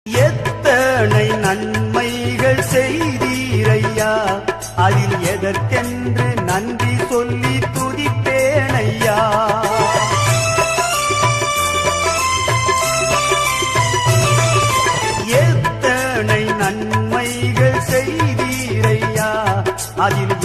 எத்தனை நன்மைகள் செய்தீரையா, அதில் எதற்கென்று நன்றி சொல்லி துதிப்பேனையா. எத்தனை நன்மைகள் செய்தீரையா, அதில்